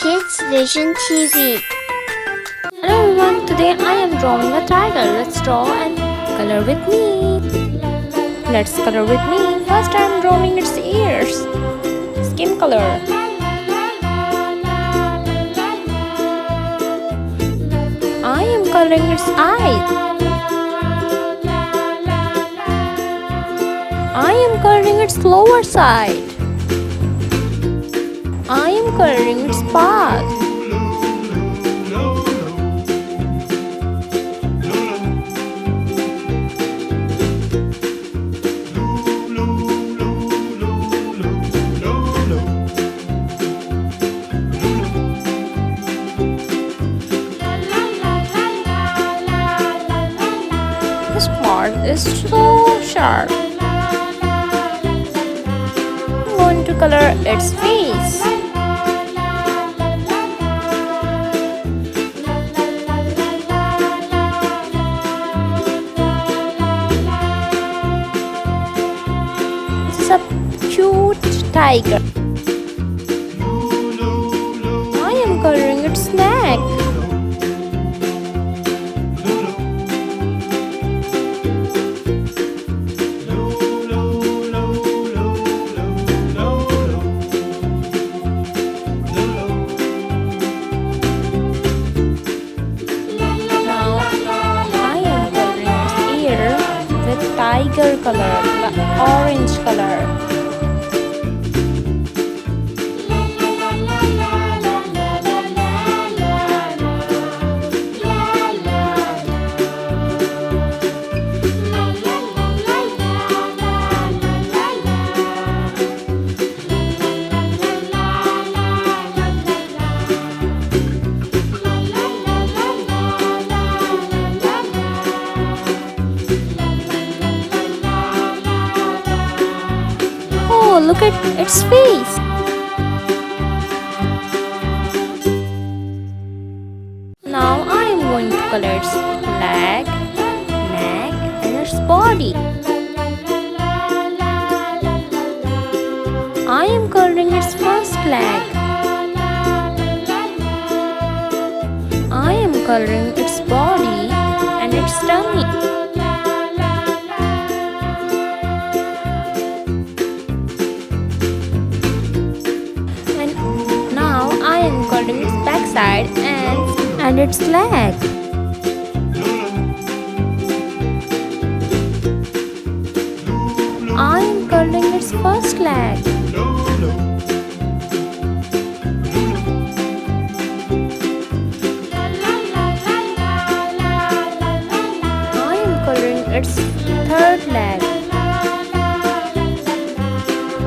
KidsVision TV. Hello everyone, today I am drawing a tiger. Let's draw and color with me. Let's color with me. First I am drawing its ears. Skin color. I am coloring its eyes. I am coloring its lower side. I am coloring its paws. This part is so sharp. I'm going to color its face. This is a cute tiger. I am coloring its neck. Tiger color, the orange color. Look at its face. Now I am going to color its leg, neck and its body. I am coloring its first leg. I am coloring its body and its tummy. Coloring its backside and its leg. I am coloring its first leg. I am coloring its third leg.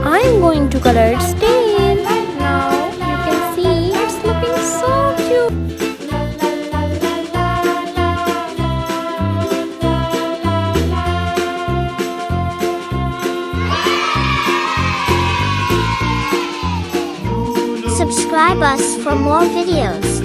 I am going to color its tail. Now you can see it's looking so cute. Subscribe us for more videos.